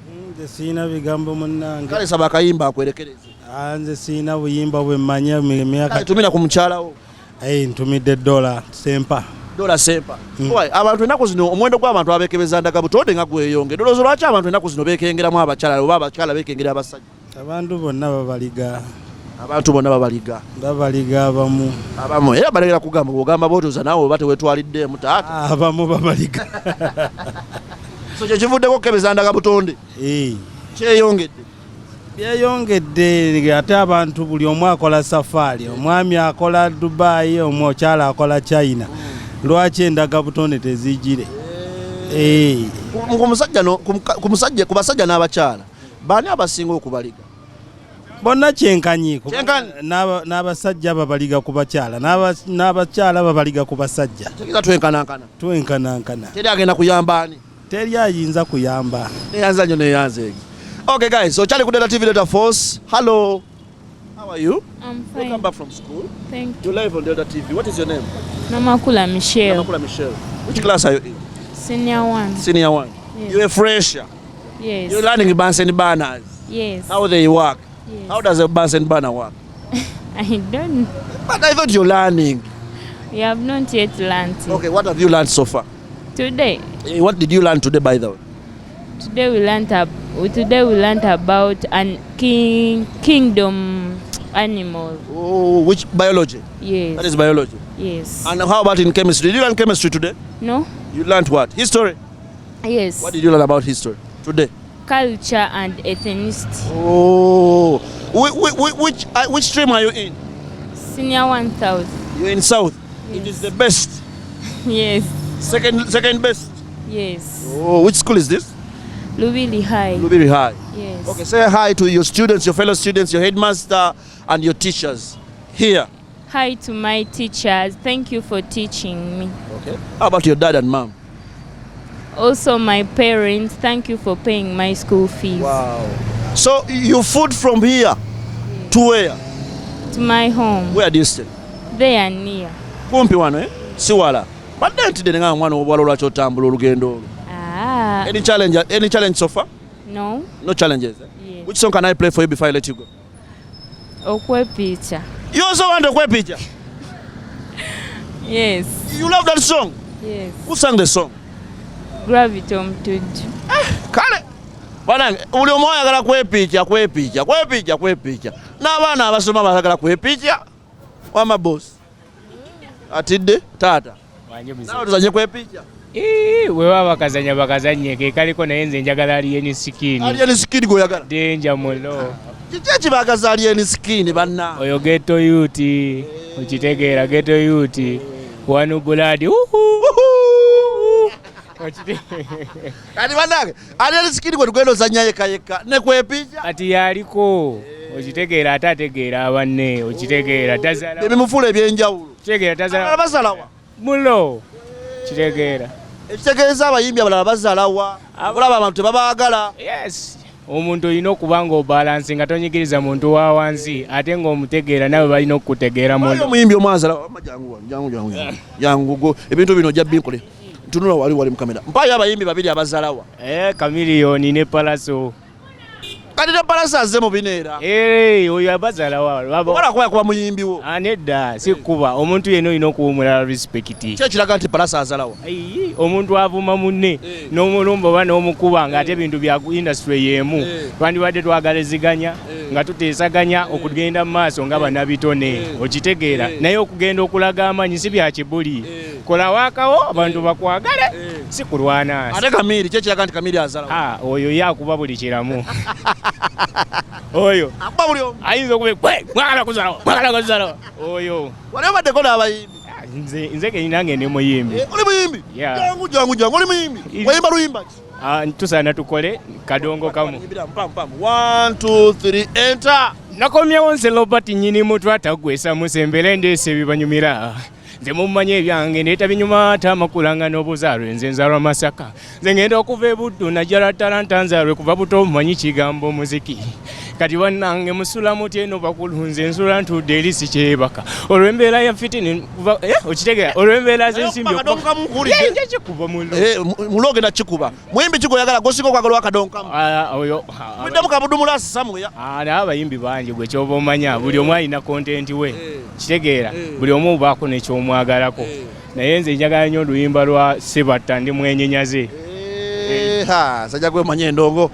Nze siina bigambo munnange. Kale saba akayimba akwerekereze. Nze siina buyimba bwe mmanya myaka. Tumira ku mukyalawo. Ntumidde $, sempa. $. Why? Abantu ennaku zino omuwendo gw'abantu abekebeza ndagabutonde nga gweyonge. Dolooza lwaki abantu ennaku zino beekengeramu abakyala oba abakyala beekengera abasajja? Abantu bonna babaliga. Babaliga abamu. Era balera kugamba bw'ogamba bootoza naawe oba tewetwaliddemu taata. Abamu babaliga. So kyekivuddeko okukebeza ndagabutonde. Kyeyongedde. Byeyongedde ate abantu buli omu akola safari. Omwami akola Dubai, omukyala akola China. Lwaki endagabutonde tezijire? Ku basajja n'abakyala baani abasinga okubaliga? Bonna kyenkanyiiko. N'abasajja babaliga ku bakyala, n'abakyala babaliga ku basajja. Tegeeza twenkanankana. Teri agenda kuyamba ani? Teri ayinza kuyamba. Neyanza nnyo neyanzeegi. Okay guys, so Charlie Kudela TV Delta Force. Hello. How are you? I'm fine. Welcome back from school. Thank You're you. live on Delta TV. What is your name? Namakula Michelle. Which class are you in? Senior 1. Senior 1. Yes. You're a fresher. Yes. You're learning bands and banners. Yes. How they work? Yes. How does a bands and banner work? I don't know. But I thought you're learning. We have not yet learned it. Okay, what have you learned so far? Today. What did you learn today, by the way? Today we learned about an kingdom animal. Oh, which biology? Yes. That is biology. Yes. And how about in chemistry? Did you learn chemistry today? No? You learned what? History? Yes. What did you learn about history today? Culture and ethnicity. Oh, which stream are you in? Senior 1000. You're in South. Yes. It is the best. Yes. Second best. Yes. Oh, which school is this? Lubili High. Lubiri High. Yes. Okay, say hi to your students, your fellow students, your headmaster, and your teachers here. Hi to my teachers. Thank you for teaching me. Okay. How about your dad and mom? Also my parents. Thank you for paying my school fees. Wow. So you food from here to where? To my home. Where do you stay? They are near. Kumpi wano siwala. Badde ntidde nga mwana obwala lwaki otambula olugendo olwo. Any challenge so far? No. No challenges. Yes. Which song can I play for you before I let you go? Okwepicha. You also want Okwepicha? Yes. You love that song? Yes. Who sang the song? Gravity Omtuju. Kale. Banange, buli omu ayagala kwepicha. N'abaana abasoma bayagala kwepicha. Wama boss. Atidde taata. Nawe tuzanye kwepicha. We baba bakazanye ke kaliko naye nze njagala alien skin. Alien skin goyagala. Danger mulo. Kiki bagaza alien skin banna. Oyo ghetto youth. Okitegeera ghetto youth. Wanu buladi. Kati banange, alien skin gwe tugenda ozanya yeka ne kwepicha. Ati yaliko. Okitegeera atategeera abanne. Okitegeera tazala. Ebimufula ebyenjawulo. Kitegeera tazala. Abasalawa. Mulo. Kitegeera. Ekitegeeza abayimbi abalala bazalawa. Abulaba abantu tebabaagala. Yes. Omuntu olina okuba ng'obalansi nga tonyigiriza muntu wa wansi ate ng'omutegeera nawe balina okukutegeera muno. Omuyimbi omwazala jangu ebintu bino ojja binkole. Tunula wali mu kamera. Mpayo abayimbi babiri abazalawa. Kamiliyoni ne Palaso. Kati ne Palaso azze mu bineera. Oyo abazalawa. Wala kuba muyimbi wo. Nedda si kuba omuntu yenna olina okuwumula respect. Kye kiraga nti Palaso azalawa. Omuntu avuma munne n'omulumba oba n'omukuba ng'ate ebintu bya industry y'emu. Twandibadde twagaliziganya nga tuteesaganya okugenda mu maaso nga bannabitone. Okitegeera naye okugenda okulaga amaanyi si bya kibuli. Kola waakawo abantu bakwagale si kulwana. Ate Kamiri kye kiraga nti Kamiri azalawa. Oyo yakuba buli kiramu. Oyo akuba buli omu ayinza okuba mwagala kuzalawa oyo wali obaddeko n'abayimbi. Nze keninange ndi muyimbi. Oli muyimbi? Jangu oli muyimbi. Wayimba luyimba ki? Tusaana tukole kadongo kamu. 1 2 3 enter. Nakomyewo nze Robert nnyini mutwe atagwesa musembere ndeese ebibanyumira. Nze mumanye ebyange ndeeta binyuma ate amakulanga n'obuzaalwe nze nzaalwa Masaka. Nze ngenda okuva e Buddu najjala talanta nzaalwe kuva buto mumanyi kigambo muziki. kati bannange musula mutya eno bakulunze ensula ntudde eri sikyebaka olw'embeera ya fitini okitegeera olw'embeera z'ensimbi nja kikuba mulo ogenda kikuba muyimbi kigoyagala gosinga okwagala akadonkamu oyo muddemu kabudumula samuya naye abayimbi bangi gwe kyoba omanya buli omu alina kontenti we kitegeera buli omu obaako nekyomwagalako naye nze njagala nnyo oluyimba lwa Sebatta ndi mwenyenyaze sajja gwe manye endongo